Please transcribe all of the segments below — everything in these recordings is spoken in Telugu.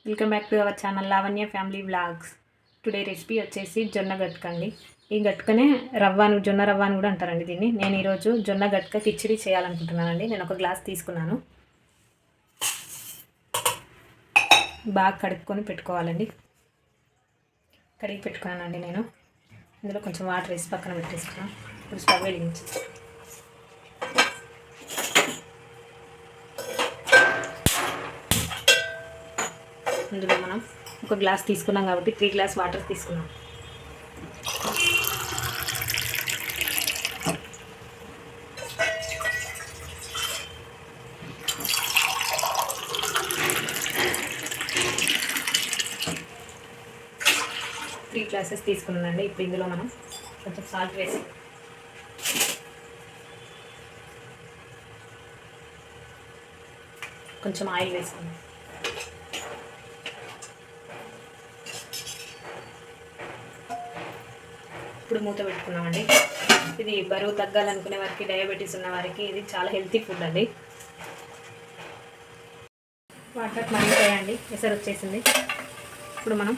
Welcome back to our channel Lavanya family vlogs. Today recipe వచ్చేసి జొన్న గట్క అండి. ఈ గట్కనే జొన్న రవ్వ అని కూడా అంటారండి దీన్ని. నేను ఈరోజు జొన్న గట్క కిచిడి చేయాలనుకుంటున్నానండి. నేను ఒక గ్లాస్ తీసుకున్నాను. బాగా కడుక్కొని పెట్టుకోవాలండి. కడిగి పెట్టుకున్నానండి నేను. ఇందులో కొంచెం వాటర్ వేసి పక్కన పెట్టేసుకున్నాను. ఇప్పుడు స్టవ్ వెలిగించి ఇందులో మనం ఒక గ్లాస్ తీసుకున్నాం కాబట్టి 3 గ్లాస్ వాటర్ తీసుకున్నాం. త్రీ గ్లాసెస్ తీసుకున్నానండి. ఇప్పుడు ఇందులో మనం కొంచెం సాల్ట్ వేసి కొంచెం ఆయిల్ వేసుకున్నాం. ఇప్పుడు మూత పెట్టుకున్నామండి. ఇది బరువు తగ్గాలనుకునే వారికి, డయాబెటీస్ ఉన్న వారికి ఇది చాలా హెల్తీ ఫుడ్ అండి. వాటర్ మరిగిపోయాయండి, ఎసరు వచ్చేసింది. ఇప్పుడు మనం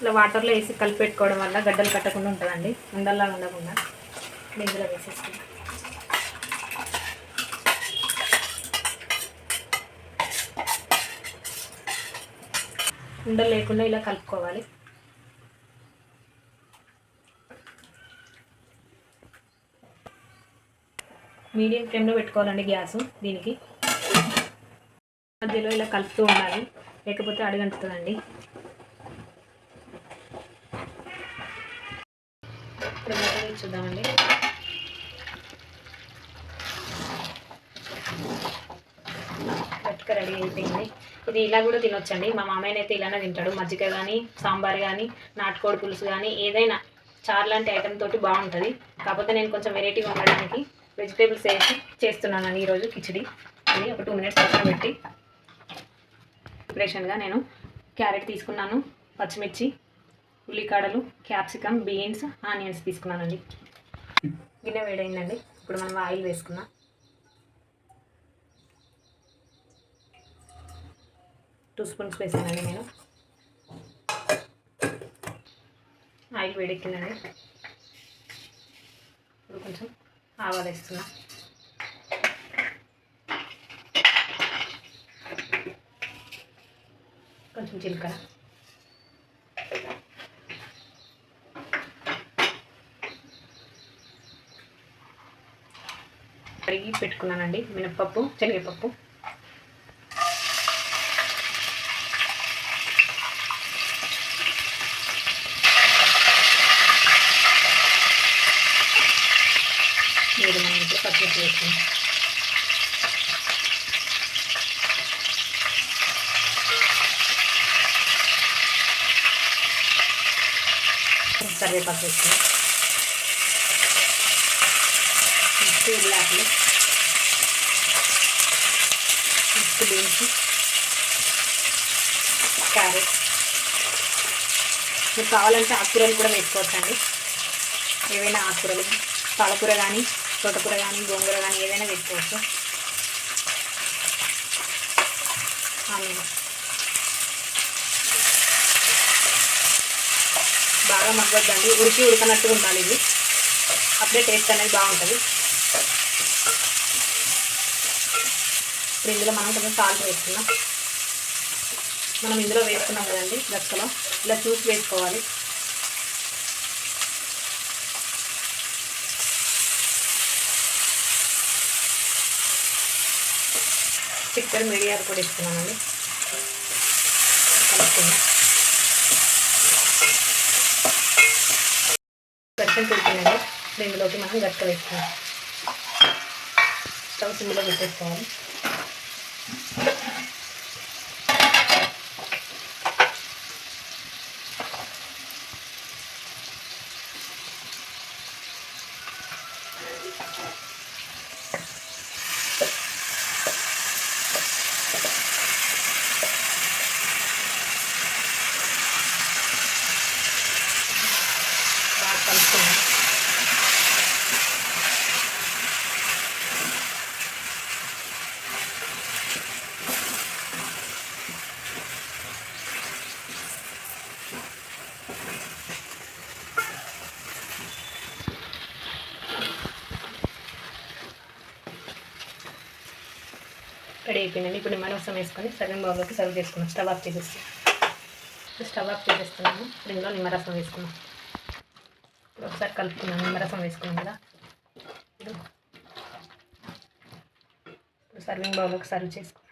ఇలా వాటర్లో వేసి కలిపి పెట్టుకోవడం వల్ల గడ్డలు కట్టకుండా ఉంటుందండి, ఉండల్లా ఉండకుండా. ఇందులో వేసేసుకుంటాం. ఉండలు లేకుండా ఇలా కలుపుకోవాలి. మీడియం ఫ్లేమ్లో పెట్టుకోవాలండి గ్యాసు. దీనికి మధ్యలో ఇలా కలుపుతూ ఉండాలి, లేకపోతే అడుగంటుతుందండి. ఇప్పుడు మూత చూద్దామండి. గట్క రెడీ అయిపోయింది. ఇది ఇలా కూడా తినొచ్చండి. మా మామయ్య అయితే ఇలానే తింటాడు. మజ్జిగ కానీ, సాంబార్ కానీ, నాటుకోడి పులుసు కానీ, ఏదైనా చారు లాంటి ఐటెం తోటి బాగుంటుంది. కాకపోతే నేను కొంచెం వెరైటీగా ఉండడానికి వెజిటేబుల్స్ వేసి చేస్తున్నాను ఈరోజు కిచిడి. ఇది ఒక 2 మినిట్స్ పక్కన పెట్టి ప్రిపరేషన్గా నేను క్యారెట్ తీసుకున్నాను, పచ్చిమిర్చి, ఉల్లికాడలు, క్యాప్సికమ్, బీన్స్, ఆనియన్స్ తీసుకున్నానండి. గిన్నె వేడైందండి. ఇప్పుడు మనం ఆయిల్ వేసుకున్నాం. 2 స్పూన్స్ వేసానండి నేను. ఆయిల్ వేడెక్కిందండి. ఇప్పుడు కొంచెం ఆవాలు వేస్తున్నా. కొంచెం జీలకర్ర, కడిగి పెట్టుకున్నానండి మినప్పప్పు, శనగపప్పు, పచ్చిమిర్చి వేసుకున్నాం. కరివేపాకు వేసుకున్నాం. నెక్స్ట్ ఉల్లిపాయలు, నెక్స్ట్ బీన్స్, క్యారెట్. మీకు కావాలంటే ఆకుకూరలు కూడా వేసుకోవచ్చండి. ఏవైనా ఆకుకూరలు, పాలకూర కానీ, తోటకూర కానీ, గోంగూర కానీ ఏదైనా వేసుకోవచ్చు. బాగా మగ్గొద్దండి, ఉడకనట్టుగా ఉండాలి. ఇది అప్పుడే టేస్ట్ అనేది బాగుంటుంది. ఇప్పుడు ఇందులో మనం కొంచెం సాల్ట్ వేసుకున్నాం. మనం ఇందులో వేసుకున్నాం కదండి గట్కలో, ఇలా చూసి వేసుకోవాలి. చికెన్ మిరియాలు కూడా ఇస్తున్నానండి. కలుపుకున్నాం. గట్కని పెడుతుందండి. ఇందులోకి మనం గట్క వేసుకున్నాం. స్టవ్ సిమ్లో పెట్టేసుకోవాలి. రెడీ అయిపోయిందండి. ఇప్పుడు నిమ్మరసం వేసుకొని సర్వింగ్ బౌల్లోకి సర్వ్ చేసుకున్నాం. స్టవ్ ఆఫ్ చేసేస్తాం. స్టవ్ ఆఫ్ చేసేస్తున్నాము. దీనిలో నిమ్మరసం వేసుకున్నాం. ఇప్పుడు ఒకసారి కలుపుకున్నాం. నిమ్మరసం వేసుకున్నాం కదా, ఇప్పుడు సర్వింగ్ బౌల్లోకి సర్వ్ చేసుకున్నాం.